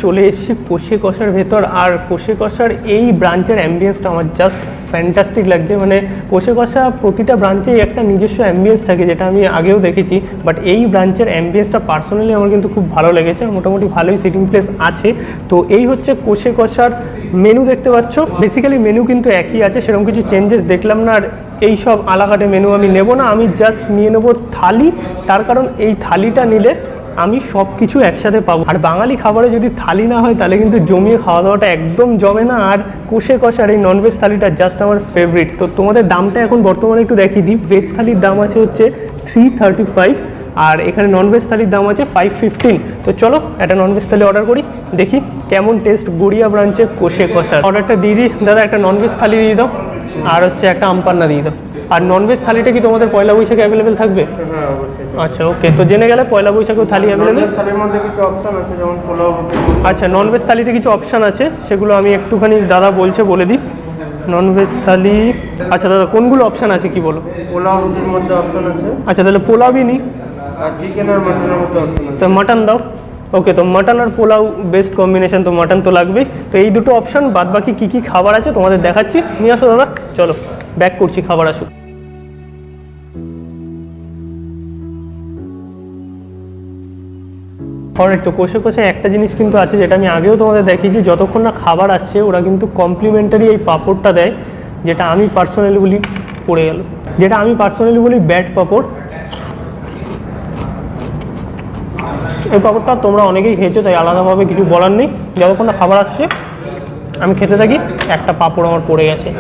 চলে এসেছি কষে কষার ভেতর। আর কষে কষার এই ব্রাঞ্চের অ্যাম্বিয়েন্সটা আমার জাস্ট ফ্যান্টাস্টিক লাগছে। মানে কষে কষা প্রতিটা ব্রাঞ্চেই একটা নিজস্ব অ্যাম্বিয়েন্স থাকে, যেটা আমি আগেও দেখেছি, বাট এই ব্রাঞ্চের অ্যাম্বিয়েন্সটা পার্সোনালি আমার কিন্তু খুব ভালো লেগেছে। মোটামুটি ভালোই সিটিং প্লেস আছে। তো এই হচ্ছে কষে কষার মেনু দেখতে পাচ্ছ। বেসিক্যালি মেনু কিন্তু একই আছে, সেরকম কিছু চেঞ্জেস দেখলাম না। আর এই সব আলাকাটে মেনু আমি নেব না, আমি জাস্ট নিয়ে নেবো থালি। তার কারণ এই থালিটা নিলে আমি সব কিছু একসাথে পাবো। আর বাঙালি খাবারে যদি থালি না হয় তাহলে কিন্তু জমিয়ে খাওয়া দাওয়াটা একদম জমে না। আর কষে কষার এই ননভেজ থালিটা জাস্ট আমার ফেভারিট। তো তোমাদের দামটা এখন বর্তমানে একটু দেখিয়ে দিই। ভেজ থালির দাম আছে হচ্ছে 335, আর এখানে ননভেজ থালির দাম আছে 515। তো চলো একটা ননভেজ থালি অর্ডার করি, দেখি কেমন টেস্ট গড়িয়া ব্রাঞ্চে কষে কষার। অর্ডারটা দিয়ে দিই। দাদা একটা ননভেজ থালি দিয়ে দাও, আর হচ্ছে একটা আমপান্না দিয়ে দাও। আর ননভেজ থালিটা কি তোমাদের পয়লা বৈশাখে অ্যাভেলেবেল থাকবে? হ্যাঁ অবশ্যই। আচ্ছা ওকে, তো জেনে গেলে পয়লা বৈশাখেও থালি অ্যাভেলেবেল। থালির মধ্যে কিছু অপশন আছে, যেমন পোলাও। আচ্ছা, ননভেজ থালিতে কিছু অপশান আছে, সেগুলো আমি একটুখানি দাদা বলছে বলে দিই। ননভেজ থালি, আচ্ছা দাদা কোনগুলো অপশান আছে কি বলো? পোলাও রুটির মধ্যে অপশন আছে। আচ্ছা তাহলে পোলাওই নিই। আর চিকেন আর মাটনের মধ্যে অপশন আছে। তো মাটন দাও। ওকে, তো মাটন আর পোলাও বেস্ট কম্বিনেশন, তো মাটন তো লাগবেই। তো এই দুটো অপশান, বাদ বাকি কী কী খাবার আছে তোমাদের দেখাচ্ছি। নিয়ে আসো দাদা, চলো ব্যাক করছি, খাবার আসুক। অলরাইট, তো কষে কষে একটা জিনিস কিন্তু আছে যেটা আমি আগেও তোমাদের দেখিয়েছি, যতক্ষণ না খাবার আসছে ওরা কিন্তু কমপ্লিমেন্টারি এই পাঁপড়টা দেয়, যেটা আমি পার্সোনালি বলি ব্যাট পাঁপড়। এই পাঁপড়টা তোমরা অনেকেই খেয়েছো, তাই আলাদাভাবে কিছু বলার নেই। যতক্ষণ না খাবার আসছে আমি খেতে থাকি। একটা পাঁপড় আমার পড়ে গেছে।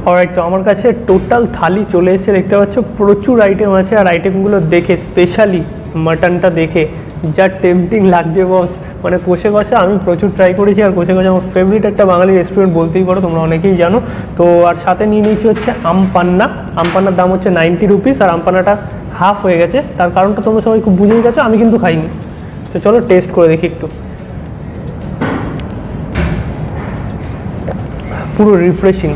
অলরাইট, তো আমার কাছে টোটাল থালি চলে এসে দেখতে পাচ্ছ। প্রচুর আইটেম আছে, আর আইটেমগুলো দেখে, স্পেশালি মাটনটা দেখে যা টেম্পটিং লাগছে বস। মানে কষে কষা আমি প্রচুর ট্রাই করেছি, আর কষে কষা আমার ফেভারিট একটা বাঙালি রেস্টুরেন্ট বলতেই পারো, তোমরা অনেকেই জানো। তো আর সাথে নিয়ে নিয়েছি হচ্ছে আমপান্না। আমপান্নার দাম হচ্ছে 90 রুপিস, আর আমপান্নাটা হাফ হয়ে গেছে। তার কারণটা তোমরা সবাই খুব বুঝেই গেছো, আমি কিন্তু খাইনি। তো চলো টেস্ট করে দেখি একটু। পুরো রিফ্রেশিং,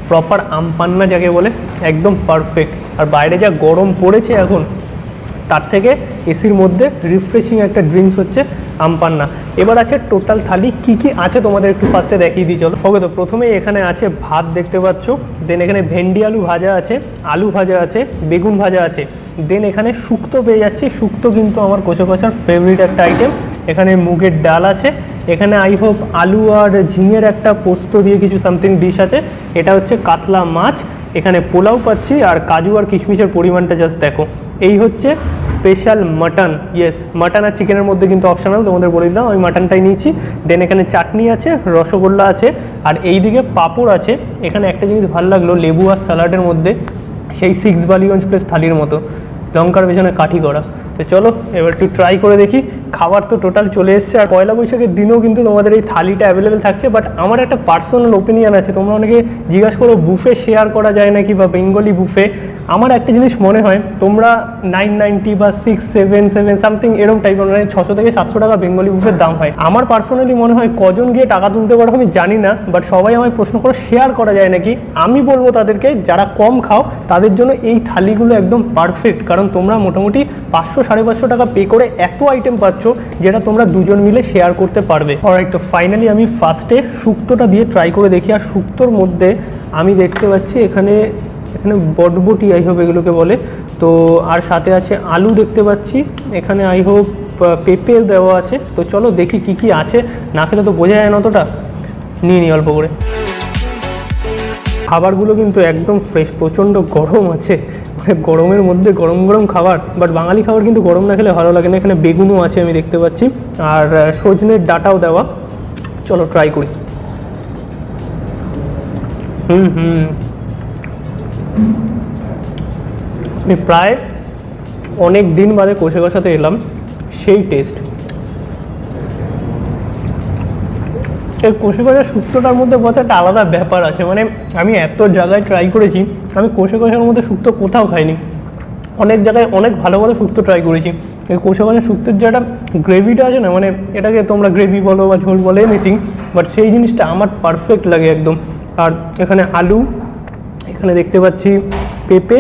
প্রপার আমপান্না যাকে বলে, একদম পারফেক্ট। আর বাইরে যা গরম পড়েছে এখন, তার থেকে এসির মধ্যে রিফ্রেশিং একটা ড্রিঙ্কস হচ্ছে আমপান্না। এবার আছে টোটাল থালি কী কী আছে তোমাদের একটু ফার্স্টে দেখিয়ে দিই চলো। ওকে, তো প্রথমেই এখানে আছে ভাত দেখতে পাচ্ছ। দেন এখানে ভেন্ডি আলু ভাজা আছে, আলু ভাজা আছে, বেগুন ভাজা আছে। দেন এখানে শুক্তো পেয়ে যাচ্ছি। শুক্তো কিন্তু আমার কষে কষার ফেভারিট একটা আইটেম। এখানে মুগের ডাল আছে। এখানে আই হোপ আলু আর ঝিঙের একটা পোস্ত দিয়ে কিছু সামথিং ডিশ আছে। এটা হচ্ছে কাতলা মাছ। এখানে পোলাও পাচ্ছি, আর কাজু আর কিশমিশের পরিমাণটা জাস্ট দেখো। এই হচ্ছে স্পেশাল মাটন। ইয়েস, মাটন আর চিকেনের মধ্যে কিন্তু অপশনাল, তোমাদের বলে দিলাম আমি মাটনটাই নিয়েছি। দেন এখানে চাটনি আছে, রসগোল্লা আছে, আর এইদিকে পাঁপড় আছে। এখানে একটা জিনিস ভালো লাগলো, লেবু আর স্যালাডের মধ্যে সেই 6 বালিগঞ্জ প্লেস থালির মতো লঙ্কার পেছনে কাঠি করা। তো চলো এবার একটু ট্রাই করে দেখি। খাবার তো টোটাল চলে এসছে, আর পয়লা বৈশাখের দিনেও কিন্তু তোমাদের এই থালিটা অ্যাভেলেবেল থাকছে। বাট আমার একটা পার্সোনাল ওপিনিয়ন আছে, তোমরা অনেকে জিজ্ঞাসা করো বুফে শেয়ার করা যায় নাকি, বা বেঙ্গলি বুফে। আমার একটা জিনিস মনে হয়, তোমরা 990 বা 677 সামথিং এরকম টাইপের, মানে 600 থেকে 700 টাকা বেঙ্গলি বুফের দাম হয়। আমার পার্সোনালি মনে হয় কজন গিয়ে টাকা তুলতে পারো আমি জানি না, বাট সবাই আমায় প্রশ্ন করো শেয়ার করা যায় নাকি। আমি বলবো তাদেরকে, যারা কম খাও তাদের জন্য এই থালিগুলো একদম পারফেক্ট। কারণ তোমরা মোটামুটি 500-550 টাকা পে করে এত আইটেম পাচ্ছ, যেটা তোমরা দুজন মিলে শেয়ার করতে পারবে। অলরাইট, তো ফাইনালি আমি ফার্স্টে শুক্তোটা দিয়ে ট্রাই করে দেখি। আর শুক্তোর মধ্যে আমি দেখতে পাচ্ছি এখানে বটবটি আই হোপ এগুলোকে বলে। তো আর সাথে আছে আলু দেখতে পাচ্ছি, এখানে আই হোপ পেঁপে দেওয়া আছে। তো চলো দেখি কি কি আছে, না খেলে তো বোঝা যায় না অতটা। নিয়ে নিই অল্প করে। খাবারগুলো কিন্তু একদম ফ্রেশ, প্রচণ্ড গরম আছে, মানে গরমের মধ্যে গরম গরম খাবার। বাট বাঙালি খাবার কিন্তু গরম না খেলে ভালো লাগে না। এখানে বেগুনও আছে আমি দেখতে পাচ্ছি, আর সজনের ডাঁটাও দেওয়া। চলো ট্রাই করি। আমি প্রায় অনেক দিন বাদে কষে কষাতে এলাম, সেই টেস্ট। এই কষে কষা শুক্তোটার মধ্যে কথা একটা আলাদা ব্যাপার আছে, মানে আমি এত জায়গায় ট্রাই করেছি, আমি কষে কষার মধ্যে শুক্তো কোথাও খাইনি। অনেক জায়গায় অনেক ভালো ভালো শুক্তো ট্রাই করেছি, এই কষে কষা শুক্তোর যে একটা গ্রেভিটা আছে না, মানে এটাকে তোমরা গ্রেভি বলো বা ঝোল বলো এনিথিং, বাট সেই জিনিসটা আমার পারফেক্ট লাগে একদম। আর এখানে আলু, এখানে দেখতে পাচ্ছি পেঁপে,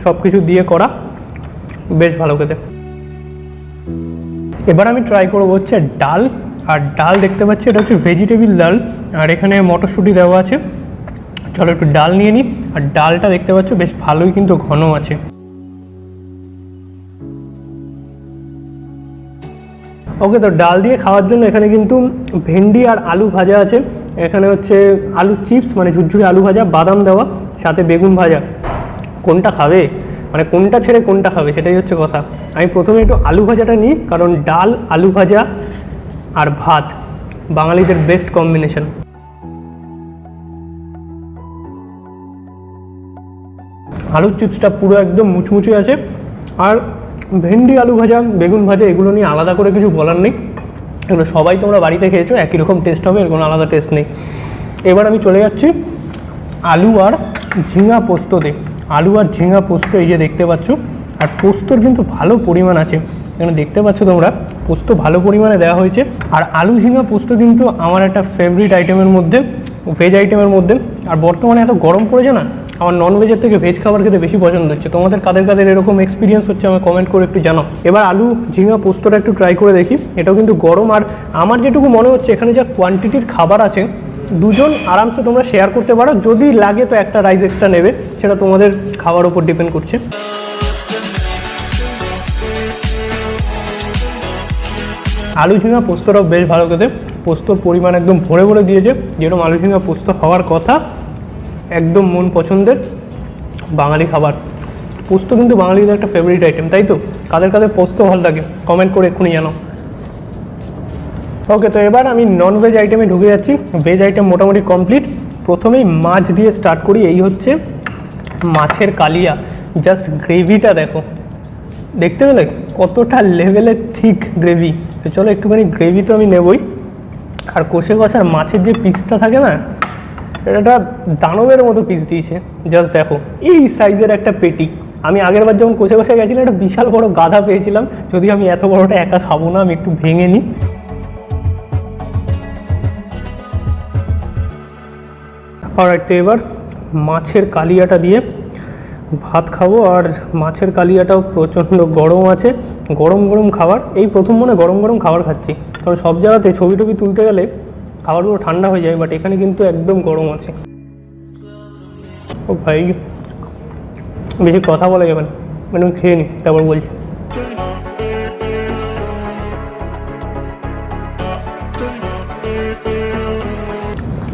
সব কিছু দিয়ে করা, বেশ ভালো খেতে। এবার আমি ট্রাই করবো হচ্ছে ডাল, আর ডাল দেখতে পাচ্ছি এটা হচ্ছে ভেজিটেবিল ডাল, আর এখানে মটরশুঁটি দেওয়া আছে। চলো একটু ডাল নিয়ে নিই, আর ডালটা দেখতে পাচ্ছ বেশ ভালোই কিন্তু ঘন আছে। ওকে, তো ডাল দিয়ে খাওয়ার জন্য এখানে কিন্তু ভেন্ডি আর আলু ভাজা আছে, এখানে হচ্ছে আলু চিপস মানে ঝুরঝুরি আলু ভাজা, বাদাম দেওয়া, সাথে বেগুন ভাজা। কোনটা খাবে, মানে কোনটা ছেড়ে কোনটা খাবে সেটাই হচ্ছে কথা। আমি প্রথমে একটু আলু ভাজাটা নিই, কারণ ডাল, আলু ভাজা আর ভাত বাঙালিদের বেস্ট কম্বিনেশন। আলুর চিপসটা পুরো একদম মুচমুচে আছে, আর ভেন্ডি আলু ভাজা, বেগুন ভাজা, এগুলো নিয়ে আলাদা করে কিছু বলার নেই, এগুলো সবাই তোমরা বাড়িতে খেয়েছো, একই রকম টেস্ট হবে, এর কোনো আলাদা টেস্ট নেই। এবার আমি চলে যাচ্ছি আলু আর ঝিঙা পোস্ততে। আলু আর ঝিঙা পোস্ত এই যে দেখতে পাচ্ছ, আর পোস্তর কিন্তু ভালো পরিমাণ আছে, এখানে দেখতে পাচ্ছ তোমরা পোস্ত ভালো পরিমাণে দেওয়া হয়েছে। আর আলু ঝিঙা পোস্ত কিন্তু আমার একটা ফেভারিট আইটেমের মধ্যে, ভেজ আইটেমের মধ্যে। আর বর্তমানে এত গরম পড়েছে না, আমার ননভেজের থেকে ভেজ খাবার খেতে বেশি পছন্দ হচ্ছে। তোমাদের কাদের কাদের এরকম এক্সপিরিয়েন্স হচ্ছে আমাকে কমেন্ট করে একটু জানাও। এবার আলু ঝিঙা পোস্তটা একটু ট্রাই করে দেখি, এটাও কিন্তু গরম। আর আমার যেটুকু মনে হচ্ছে এখানে যা কোয়ান্টিটির খাবার আছে, দুজন আরামসে তোমরা শেয়ার করতে পারো, যদি লাগে তো একটা রাইস এক্সট্রা নেবে, সেটা তোমাদের খাওয়ার উপর ডিপেন্ড করছে। আলু ঝিঙা পোস্তটাও বেশ ভালো খেতে, পোস্তর পরিমাণ একদম ভরে ভরে দিয়েছে, যেরকম আলু ঝিঙা পোস্ত হওয়ার কথা, একদম মন পছন্দের বাঙালি খাবার। পোস্ত কিন্তু বাঙালিদের একটা ফেভারিট আইটেম, তাই তো? কাদের কাদের পোস্ত ভালো লাগে কমেন্ট করে এক্ষুনি জানাও। ওকে, তো এবার আমি নন ভেজ আইটেমে ঢুকে যাচ্ছি। ভেজ আইটেম মোটামুটি কমপ্লিট। প্রথমেই মাছ দিয়ে স্টার্ট করি, এই হচ্ছে মাছের কালিয়া। জাস্ট গ্রেভিটা দেখো, দেখতে পেলে কতটা লেভেলের থিক গ্রেভি। তো চলো একটুখানি গ্রেভি তো আমি নেবই। আর কষে কষার মাছের যে পিসটা থাকে না, এটা দানবের মতো পিস দিয়েছে। জাস্ট দেখো এই সাইজের একটা পেটি। আমি আগের বার যখন কষে কষে গেছিলাম একটা বিশাল বড় গাধা পেয়েছিলাম, যদি আমি এত বড়টা একা খাবো না, আমি একটু ভেঙে নিই। অলরাইট, তো এবার মাছের কালিয়াটা দিয়ে ভাত খাবো। আর মাছের কালিয়াটাও প্রচণ্ড গরম আছে, গরম গরম খাবার। এই প্রথম মনে গরম গরম খাবার খাচ্ছি, কারণ সব জায়গাতে ছবি টবি তুলতে গেলে খাবারগুলো ঠান্ডা হয়ে যায়, বাট এখানে কিন্তু একদম গরম আছে। ও ভাই, বেশি কথা বলা যাবে না, মানে আমি খেয়ে নিই তারপর বলছি।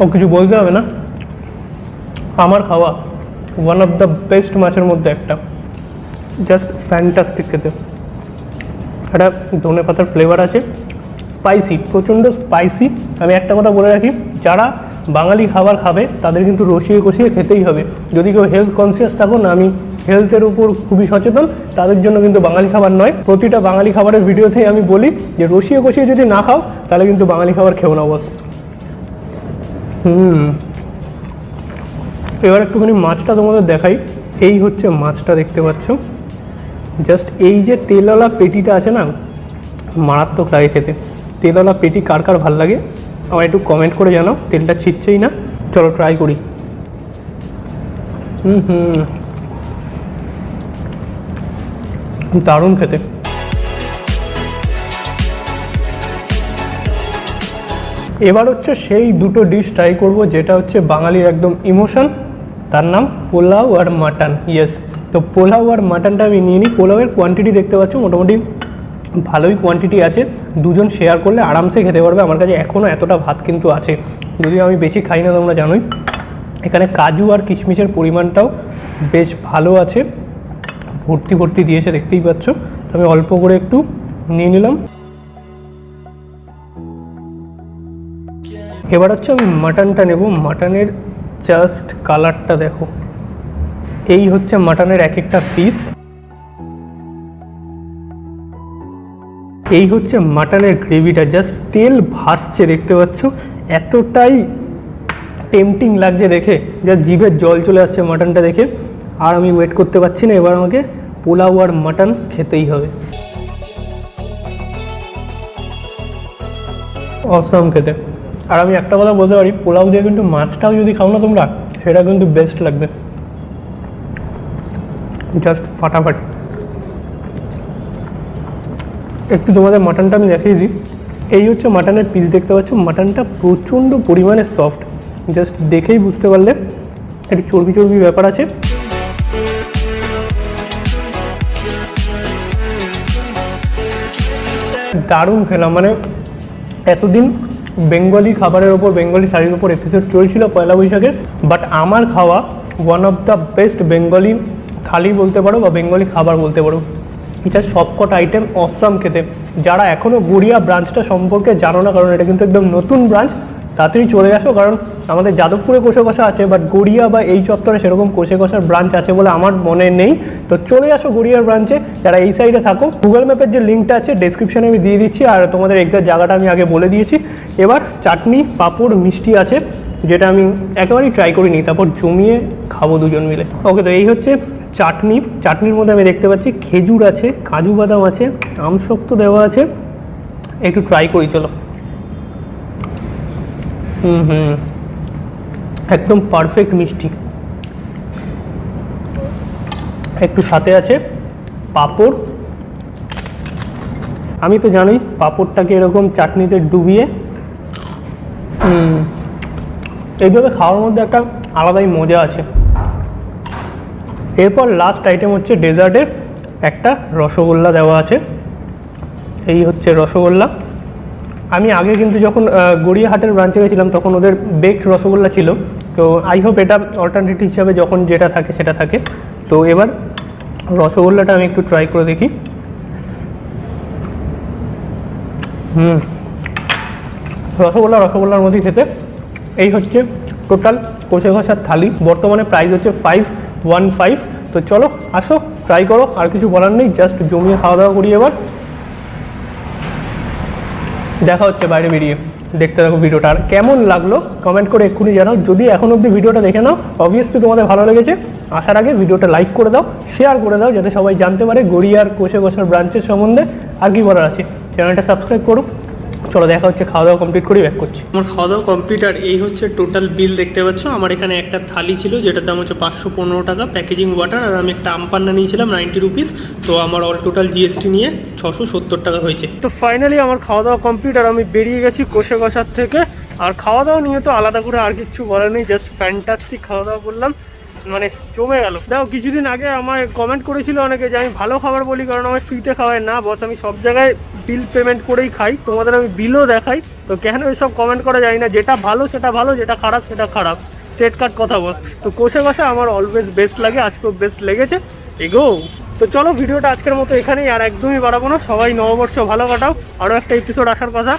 ও কিছু বলতে হবে না, আমার খাওয়া ওয়ান অফ দ্য বেস্ট মাছের মধ্যে একটা। জাস্ট ফ্যান্টাস্টিক খেতে। একটা ধনে পাতার ফ্লেভার আছে, স্পাইসি, প্রচণ্ড স্পাইসি। আমি একটা কথা বলে রাখি, যারা বাঙালি খাবার খাবে তাদের কিন্তু রসিয়ে কষিয়ে খেতেই হবে। যদি কেউ হেলথ কনসিয়াস থাকো না, আমি হেলথের উপর খুবই সচেতন, তাদের জন্য কিন্তু বাঙালি খাবার নয়। প্রতিটা বাঙালি খাবারের ভিডিওতেই আমি বলি যে রসিয়ে কষিয়ে যদি না খাও তাহলে কিন্তু বাঙালি খাবার খেও না বস। এবার একটুখানি মাছটা তোমাদের দেখাই। এই হচ্ছে মাছটা, দেখতে পাচ্ছ। জাস্ট এই যে তেলওয়ালা পেটিটা আছে না, মারাত্মক লাগে খেতে। তেলওয়ালা পেটি কার কার ভাল লাগে আমার একটু কমেন্ট করে জানাও, তেলটা ছিটছেই না। চলো ট্রাই করি। দারুণ খেতে। এবার হচ্ছে সেই দুটো ডিশ ট্রাই করব, যেটা হচ্ছে বাঙালির একদম ইমোশন, তার নাম পোলাও আর মাটন। ইয়েস, তো পোলাও আর মাটনটা আমি নিয়ে নিই। পোলাওয়ের কোয়ান্টিটি দেখতে পাচ্ছ মোটামুটি ভালোই কোয়ান্টিটি আছে, দুজন শেয়ার করলে আরামসে খেতে পারবে। আমার কাছে এখনও এতটা ভাত কিন্তু আছে, যদিও আমি বেশি খাই না, তোমরা জানোই। এখানে কাজু আর কিশমিশের পরিমাণটাও বেশ ভালো আছে, ভর্তি ভর্তি দিয়েছে, দেখতেই পাচ্ছ। তো আমি অল্প করে একটু নিয়ে নিলাম। এবার হচ্ছে আমি মাটনটা নেব। মাটনের জাস্ট কালারটা দেখো, এই হচ্ছে মাটনের এক একটা পিস। এই হচ্ছে মাটনের গ্রেভিটা, জাস্ট তেল ভাসছে দেখতে পাচ্ছ, এতটাই টেম্পটিং লাগছে দেখে, যা জিভের জল চলে আসছে মাটনটা দেখে। আর আমি ওয়েট করতে পারছি না, এবার আমাকে পোলাও আর মাটন খেতেই হবে। অসাম খেতে। আর আমি একটা কথা বলতে পারি, পোলাও দিয়ে কিন্তু মাছটাও যদি খাও না তোমরা, সেটা কিন্তু বেস্ট লাগবে, জাস্ট ফাটাফাটি। একটু তোমাদের মাটনটা আমি দেখিয়ে দিই। এই হচ্ছে মাটনের পিস দেখতে পাচ্ছ, মাটনটা প্রচণ্ড পরিমাণে সফট, জাস্ট দেখেই বুঝতে পারলে একটু চর্বি চর্বি ব্যাপার আছে। দারুণ খেলাম, মানে এতদিন বেঙ্গলি খাবারের ওপর, বেঙ্গলি শাড়ির ওপর এপিসোড চলছিল পয়লা বৈশাখের, বাট আমার খাওয়া one of the best Bengali thali বলতে পারো বা বেঙ্গলি খাবার বলতে পারো। এটা সবকটা আইটেম অসাম খেতে। যারা এখনও গড়িয়া ব্রাঞ্চটা সম্পর্কে জানো না, কারণ এটা কিন্তু একদম নতুন ব্রাঞ্চ, তাড়াতাড়ি চলে আসো, কারণ আমাদের যাদবপুরে কষে কষা আছে, বাট গড়িয়া বা এই চত্বরে সেরকম কষে কষার ব্রাঞ্চ আছে বলে আমার মনে নেই। তো চলে আসো গড়িয়ার ব্রাঞ্চে, যারা এই সাইডে থাকো। গুগল ম্যাপের যে লিঙ্কটা আছে ডেসক্রিপশানে আমি দিয়ে দিচ্ছি, আর তোমাদের এক্সাক্ট জায়গাটা আমি আগে বলে দিয়েছি। এবার চাটনি, পাঁপড়, মিষ্টি আছে, যেটা আমি একেবারেই ট্রাই করিনি, তারপর জমিয়ে খাবো দুজন মিলে। ওকে, তো এই হচ্ছে চাটনি। চাটনির মধ্যে আমি দেখতে পাচ্ছি খেজুর আছে, কাজু বাদাম আছে, আমসত্ব দেওয়া আছে। একটু ট্রাই করি, চলো। একদম পারফেক্ট মিষ্টি। একটু সাথে আছে পাঁপড়। আমি তো জানি পাঁপড়টাকে এরকম চাটনিতে ডুবিয়ে এইভাবে খাওয়ার মধ্যে একটা আলাদাই মজা আছে। এরপর লাস্ট আইটেম হচ্ছে ডেজার্টের একটা রসগোল্লা দেওয়া আছে। এই হচ্ছে রসগোল্লা। আমি আগে কিন্তু যখন গড়িয়াহাটের ব্রাঞ্চে গেছিলাম তখন ওদের বেকড রসগোল্লা ছিল, তো আই হোপ এটা অল্টারনেটিভ হিসাবে যখন যেটা থাকে সেটা থাকে। তো এবার রসগোল্লাটা আমি একটু ট্রাই করে দেখি। রসগোল্লার মধ্যে খেতে। এই হচ্ছে টোটাল কষে কষার থালি। বর্তমানে প্রাইস হচ্ছে 515। তো চলো আসো, ট্রাই করো, আর কিছু বলার নেই, জাস্ট জমিয়ে খাওয়া দাওয়া করি। এবার দেখা হচ্ছে বাইরে বেরিয়ে। দেখতে থাকো ভিডিওটা, আর কেমন লাগলো কমেন্ট করে এক্ষুনি জানাও। যদি এখন অবধি ভিডিওটা দেখে নাও, অবভিয়াসলি তোমাদের ভালো লেগেছে। আসার আগে ভিডিওটা লাইক করে দাও, শেয়ার করে দাও, যাতে সবাই জানতে পারে গড়িয়ার কষে কষার ব্রাঞ্চের সম্বন্ধে। আর কি বলার আছে, চ্যানেলটা সাবস্ক্রাইব করো। চলো দেখা হচ্ছে, খাওয়া দাওয়া কমপ্লিট করি, ব্যাক করছি। আমার খাওয়া দাওয়া কমপ্লিট, আর এই হচ্ছে টোটাল বিল দেখতে পাচ্ছ। আমার এখানে একটা থালি ছিল যেটার দাম হচ্ছে 515 টাকা, প্যাকেজিং ওয়াটার, আর আমি একটা আমপান্না নিয়েছিলাম 90 রুপিস। তো আমার অল টোটাল জিএসটি নিয়ে 670 টাকা হয়েছে। তো ফাইনালি আমার খাওয়া দাওয়া কমপ্লিট, আর আমি বেরিয়ে গেছি কষে কষার থেকে। আর খাওয়া দাওয়া নিয়ে তো আলাদা করে আর কিছু বলার নেই, জাস্ট ফ্যান্টাস্টিক খাওয়া দাওয়া করলাম, মানে জমে গেল। দেখো কিছুদিন আগে আমায় কমেন্ট করেছিল অনেকে যে আমি ভালো খাবার বলি কারণ আমার ফ্রিতে খাওয়াই না বস, আমি সব জায়গায় বিল পেমেন্ট করেই খাই, তোমাদের আমি বিলও দেখাই। তো কেন এসব কমেন্ট করা যায় না? যেটা ভালো সেটা ভালো, যেটা খারাপ সেটা খারাপ, স্ট্রেট কাট কথা বস। তো কষে কষে আমার অলওয়েজ বেস্ট লাগে, আজকেও বেস্ট লেগেছে। এগো, তো চলো ভিডিওটা আজকের মতো এখানেই, আর একদমই বাড়াবো না। সবাই নববর্ষ ভালো কাটাও, আরও একটা এপিসোড আসার কথা,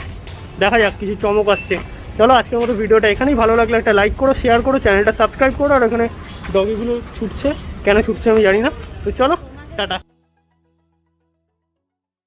দেখা যাক কিছু চমক আসছে। চলো আজকের মতো ভিডিওটা এখানেই। ভালো লাগলে একটা লাইক করো, শেয়ার করো, চ্যানেলটা সাবস্ক্রাইব করো। আর এখানে ডগিগুলো ছুটছে, কেন ছুটছে আমি জানি না। তো চলো টাটা।